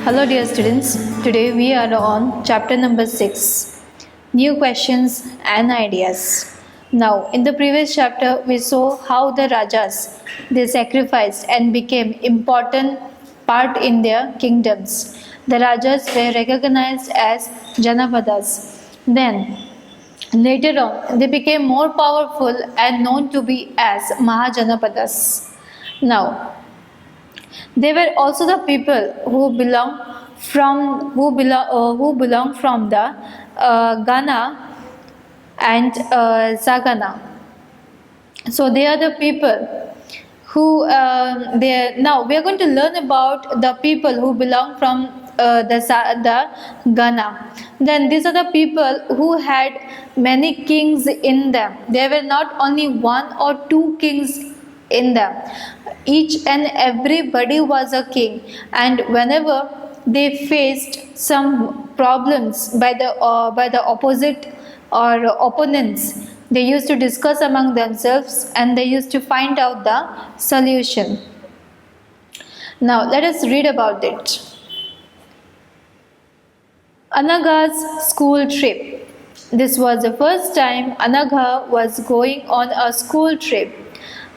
Hello dear students, today we are on chapter number 6, New Questions and Ideas. Now, in the previous chapter we saw how the Rajas, they sacrificed and became important part in their kingdoms. The Rajas were recognized as Janapadas. Then, later on, they became more powerful and known to be as Mahajanapadas. Now, they were also the people who belong from the Ghana and Zagana. So they are the people who they are. Now we are going to learn about the people who belong from the Ghana. Then these are the people who had many kings in them. There were not only one or two kings in them. Each and everybody was a king, and whenever they faced some problems by the opposite or opponents, they used to discuss among themselves and they used to find out the solution. Now let us read about it. Anagha's school trip. This was the first time Anagha was going on a school trip.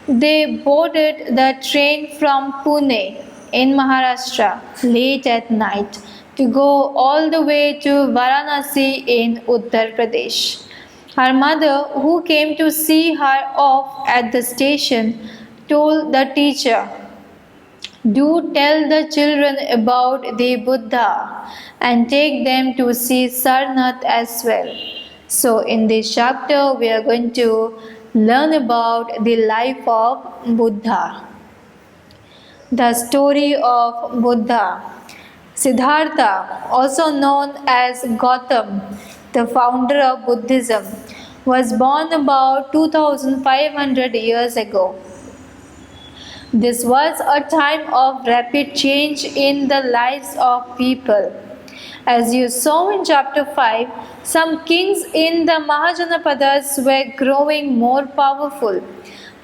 They boarded the train from Pune in Maharashtra late at night to go all the way to Varanasi in Uttar Pradesh. Her mother, who came to see her off at the station, told the teacher, "Do tell the children about the Buddha and take them to see Sarnath as well." So, in this chapter, we are going to learn about the life of Buddha. The story of Buddha. Siddhartha, also known as Gautam, the founder of Buddhism, was born about 2500 years ago. This was a time of rapid change in the lives of people. As you saw in chapter 5, some kings in the Mahajanapadas were growing more powerful.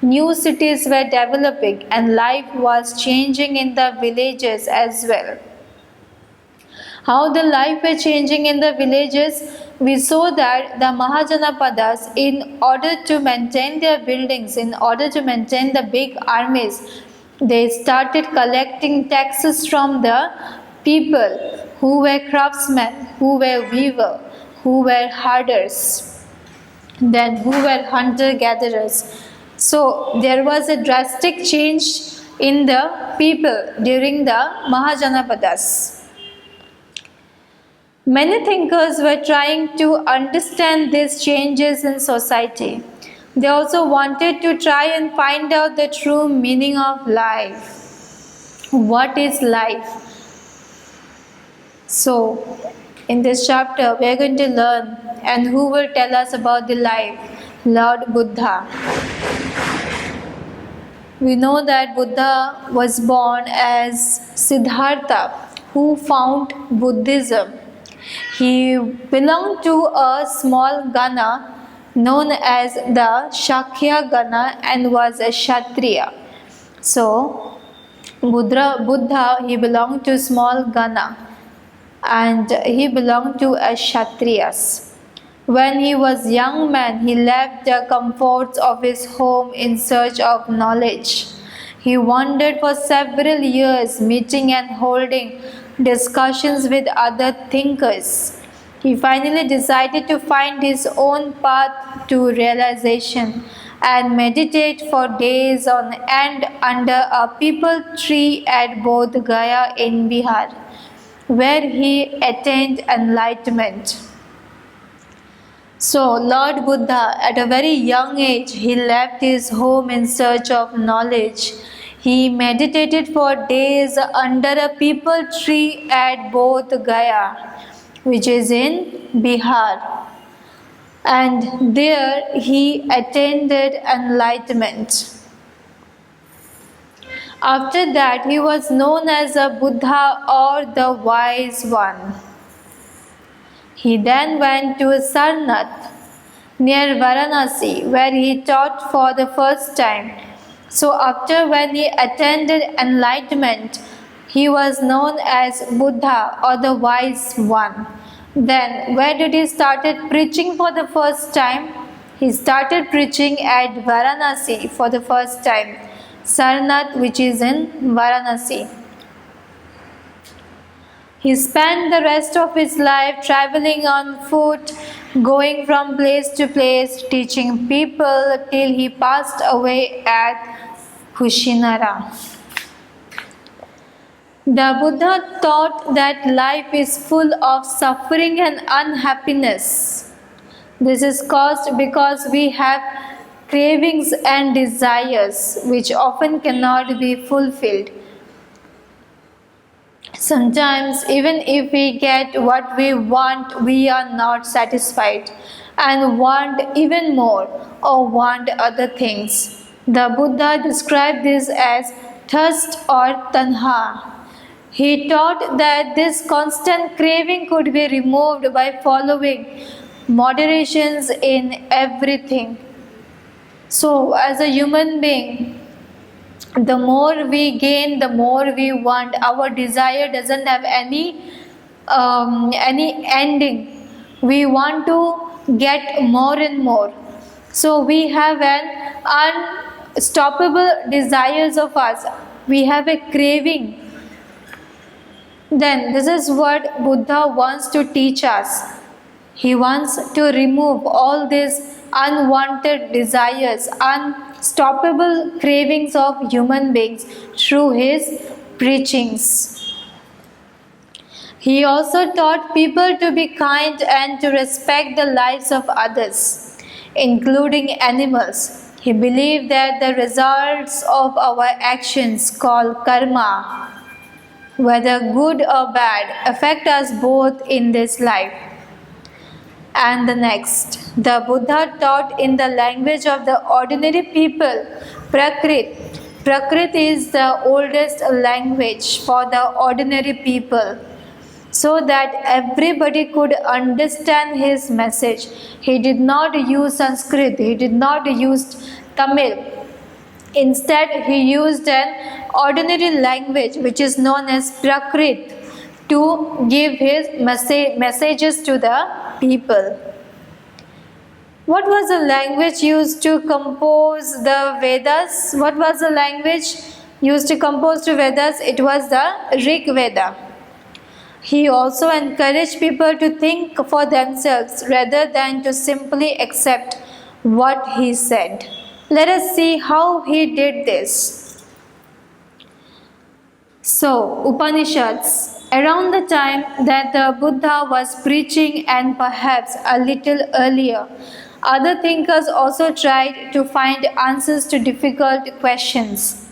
New cities were developing and life was changing in the villages as well. How the life were changing in the villages? We saw that the Mahajanapadas, in order to maintain their buildings, in order to maintain the big armies, they started collecting taxes from the people who were craftsmen, who were weavers, who were herders, then who were hunter-gatherers. So there was a drastic change in the people during the Mahajanapadas. Many thinkers were trying to understand these changes in society. They also wanted to try and find out the true meaning of life. What is life? So, in this chapter, we are going to learn, and who will tell us about the life? Lord Buddha. We know that Buddha was born as Siddhartha, who found Buddhism. He belonged to a small Gana known as the Shakya Gana and was a Kshatriya. So, Buddha, he belonged to small Gana and he belonged to a Kshatriyas. When he was a young man, he left the comforts of his home in search of knowledge. He wandered for several years, meeting and holding discussions with other thinkers. He finally decided to find his own path to realization and meditate for days on end under a peepal tree at Bodh Gaya in Bihar, where he attained enlightenment. So, Lord Buddha, at a very young age, he left his home in search of knowledge. He meditated for days under a peepal tree at Bodh Gaya, which is in Bihar. And there he attained enlightenment. After that, he was known as a Buddha or the Wise One. He then went to Sarnath near Varanasi, where he taught for the first time. So after when he attained enlightenment, He was known as Buddha or the Wise One. Then, where did he started preaching for the first time? He started preaching at Varanasi for the first time, Sarnath, which is in Varanasi. He spent the rest of his life traveling on foot, going from place to place, teaching people till he passed away at Kushinara. The Buddha taught that life is full of suffering and unhappiness. This is caused because we have cravings and desires which often cannot be fulfilled. Sometimes, even if we get what we want, we are not satisfied and want even more or want other things. The Buddha described this as thirst or tanha. He taught that this constant craving could be removed by following moderations in everything. So, as a human being, the more we gain, the more we want. Our desire doesn't have any ending. We want to get more and more. So we have an unstoppable desires of us. We have a craving. Then this is what Buddha wants to teach us. He wants to remove all these unwanted desires, unstoppable cravings of human beings through his preachings. He also taught people to be kind and to respect the lives of others, including animals. He believed that the results of our actions, called karma, whether good or bad, affect us both in this life and the next. The Buddha taught in the language of the ordinary people, Prakrit. Prakrit is the oldest language for the ordinary people, so that everybody could understand his message. He did not use Sanskrit, he did not use Tamil. Instead, he used an ordinary language which is known as Prakrit to give his messages to the people. What was the language used to compose the Vedas? What was the language used to compose the Vedas? It was the Rig Veda. He also encouraged people to think for themselves rather than to simply accept what he said. Let us see how he did this. So, Upanishads. Around the time that the Buddha was preaching and perhaps a little earlier, other thinkers also tried to find answers to difficult questions.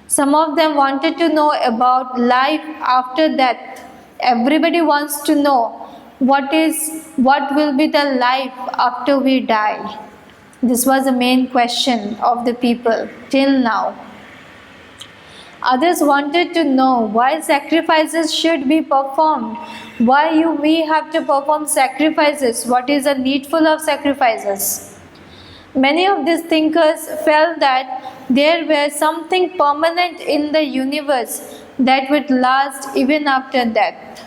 Some of them wanted to know about life after death. Everybody wants to know what will be the life after we die. This was the main question of the people till now. Others wanted to know why sacrifices should be performed. Why we have to perform sacrifices? What is the needful of sacrifices? Many of these thinkers felt that there was something permanent in the universe that would last even after death.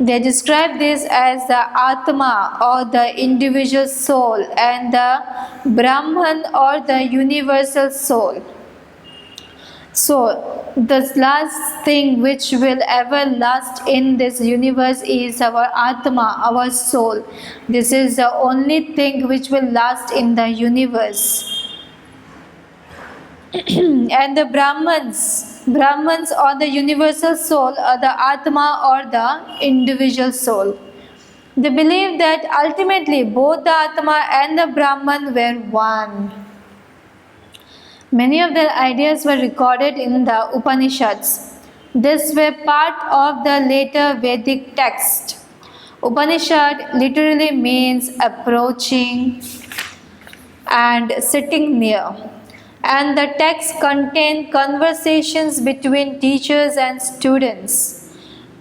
They describe this as the Atma or the individual soul and the Brahman or the universal soul. So, the last thing which will ever last in this universe is our Atma, our soul. This is the only thing which will last in the universe. And the Brahmans or the universal soul or the Atma or the individual soul. They believe that ultimately both the Atma and the Brahman were one. Many of their ideas were recorded in the Upanishads. These were part of the later Vedic text. Upanishad literally means approaching and sitting near. And the text contained conversations between teachers and students.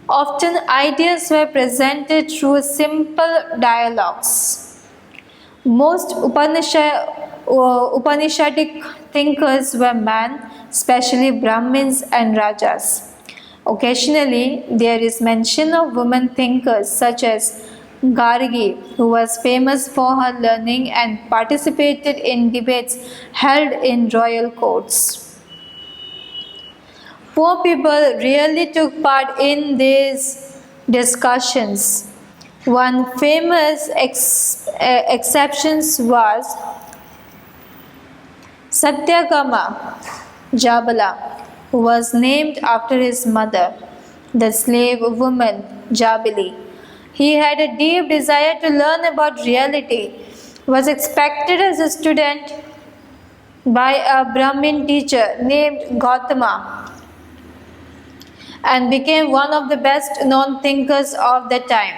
Often ideas were presented through simple dialogues. Most Upanishadic thinkers were men, especially Brahmins and Rajas. Occasionally, there is mention of women thinkers such as Gargi, who was famous for her learning and participated in debates held in royal courts. Poor people really took part in these discussions. One famous exception was Satyakama Jabala, who was named after his mother, the slave woman Jabali. He had a deep desire to learn about reality, was expected as a student by a Brahmin teacher named Gautama, and became one of the best known thinkers of the time.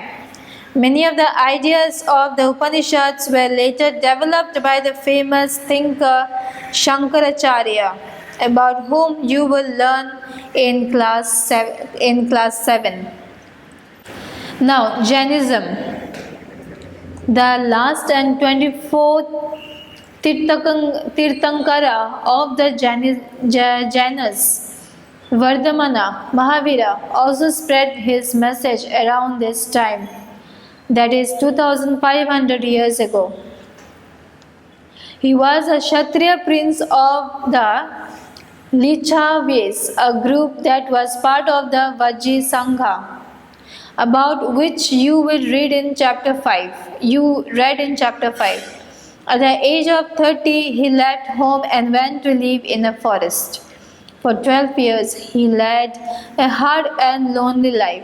Many of the ideas of the Upanishads were later developed by the famous thinker Shankaracharya, about whom you will learn in class 7. Now, Jainism, the last and 24th Tirthankara of the Jainas, Vardhamana Mahavira, also spread his message around this time, that is 2500 years ago. He was a Kshatriya prince of the Lichavis, a group that was part of the Vajji Sangha, about which you will read in chapter 5. You read in chapter 5. At the age of 30, he left home and went to live in a forest. For 12 years, he led a hard and lonely life,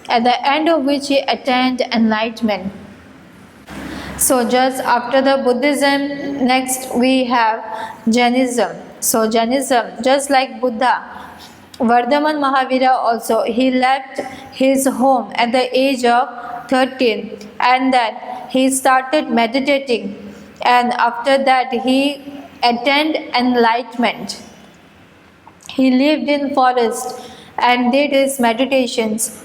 at the end of which he attained enlightenment. So just after the Buddhism, next we have Jainism. So Jainism, just like Buddha, Vardhaman Mahavira also, he left his home at the age of 13, and then he started meditating, and after that he attained enlightenment. He lived in forest and did his meditations.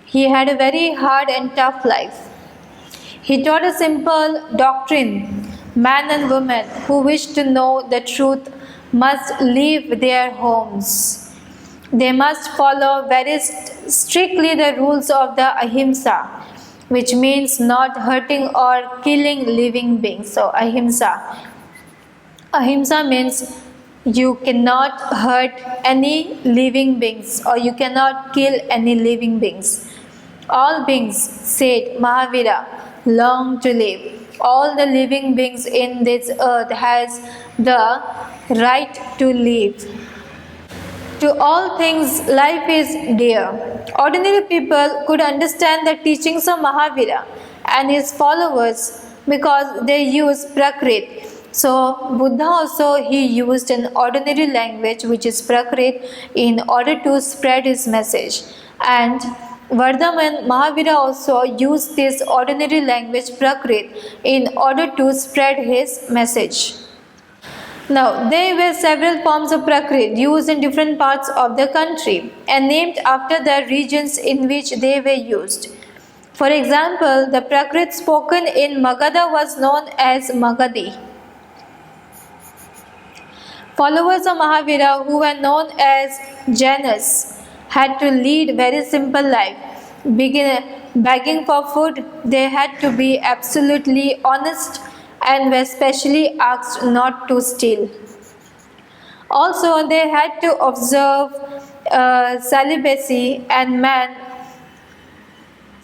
He had a very hard and tough life. He taught a simple doctrine: man and woman who wish to know the truth must leave their homes. They must follow very strictly the rules of the ahimsa, which means not hurting or killing living beings. So ahimsa. Ahimsa means you cannot hurt any living beings, or you cannot kill any living beings. All beings, said Mahavira, long to live. All the living beings in this earth has the right to live. To all things, life is dear. Ordinary people could understand the teachings of Mahavira and his followers because they use Prakrit. So Buddha also, he used an ordinary language, which is Prakrit, in order to spread his message. And Vardhaman Mahavira also used this ordinary language Prakrit in order to spread his message. Now, there were several forms of Prakrit used in different parts of the country and named after the regions in which they were used. For example, the Prakrit spoken in Magadha was known as Magadhi. Followers of Mahavira, who were known as Jainas, had to lead very simple life. Begging for food, they had to be absolutely honest and were specially asked not to steal. Also, they had to observe celibacy, and man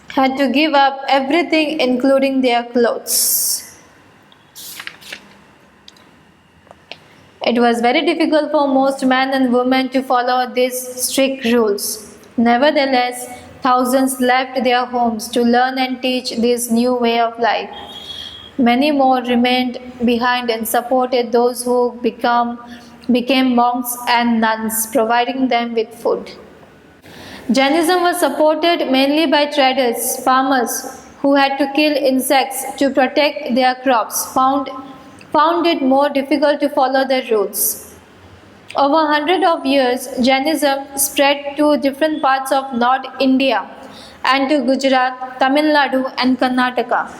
had to give up everything, including their clothes. It was very difficult for most men and women to follow these strict rules. Nevertheless, thousands left their homes to learn and teach this new way of life. Many more remained behind and supported those who became monks and nuns, providing them with food. Jainism was supported mainly by traders, farmers who had to kill insects to protect their crops, found it more difficult to follow the rules. Over 100 of years, Jainism spread to different parts of North India and to Gujarat, Tamil Nadu and Karnataka.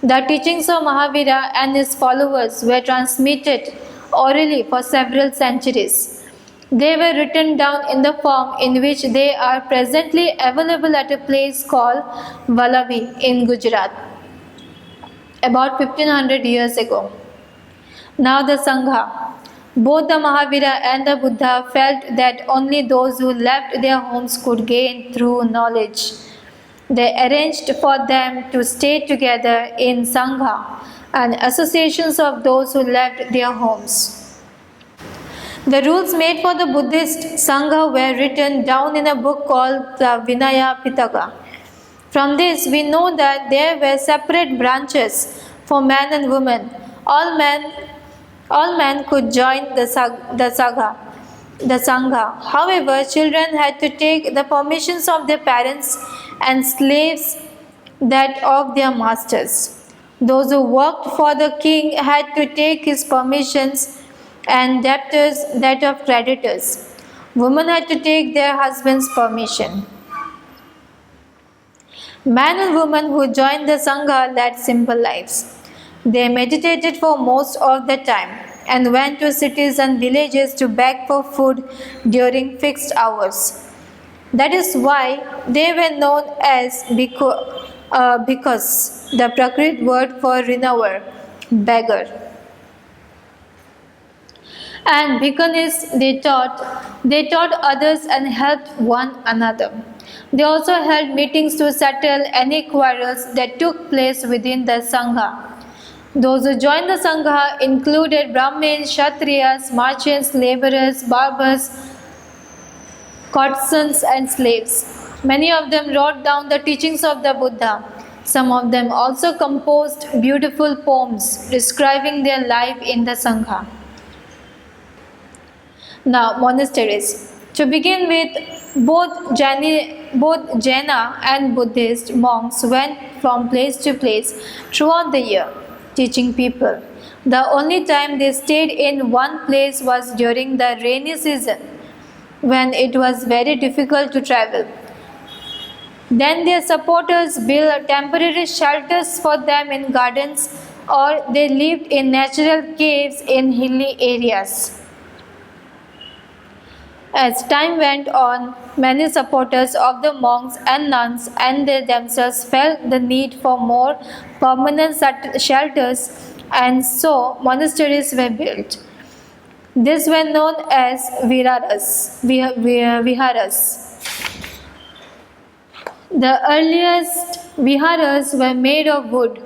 The teachings of Mahavira and his followers were transmitted orally for several centuries. They were written down in the form in which they are presently available at a place called Vallavi in Gujarat, about 1500 years ago. Now the Sangha. Both the Mahavira and the Buddha felt that only those who left their homes could gain through knowledge. They arranged for them to stay together in Sangha and associations of those who left their homes. The rules made for the Buddhist Sangha were written down in a book called the Vinaya Pitaka. From this, we know that there were separate branches for man and woman. All men could join the Sangha. However, children had to take the permissions of their parents and slaves that of their masters. Those who worked for the king had to take his permissions and debtors that of creditors. Women had to take their husband's permission. Men and women who joined the Sangha led simple lives. They meditated for most of the time and went to cities and villages to beg for food during fixed hours. That is why they were known as because the Prakrit word for renower, beggar. And because they taught others and helped one another. They also held meetings to settle any quarrels that took place within the Sangha. Those who joined the Sangha included Brahmins, Kshatriyas, merchants, laborers, barbers, courtesans, and slaves. Many of them wrote down the teachings of the Buddha. Some of them also composed beautiful poems describing their life in the Sangha. Now, monasteries. To begin with, both Jaina and Buddhist monks went from place to place throughout the year, teaching people. The only time they stayed in one place was during the rainy season, when it was very difficult to travel. Then their supporters built temporary shelters for them in gardens, or they lived in natural caves in hilly areas. As time went on, many supporters of the monks and nuns and they themselves felt the need for more permanent shelters, and so monasteries were built. These were known as viharas. The earliest viharas were made of wood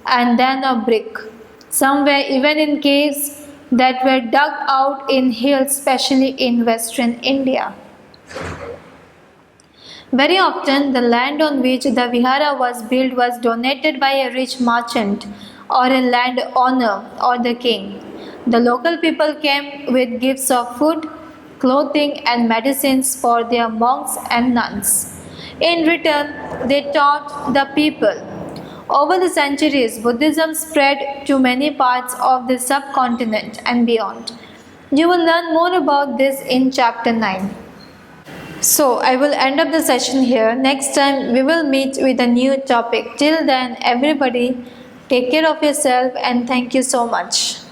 and then of brick. Some were even in caves that were dug out in hills, especially in western India. Very often, the land on which the vihara was built was donated by a rich merchant or a landowner or the king. The local people came with gifts of food, clothing, and medicines for their monks and nuns. In return, they taught the people. Over the centuries, Buddhism spread to many parts of the subcontinent and beyond. You will learn more about this in chapter 9. So, I will end up the session here. Next time, we will meet with a new topic. Till then, everybody, take care of yourself and thank you so much.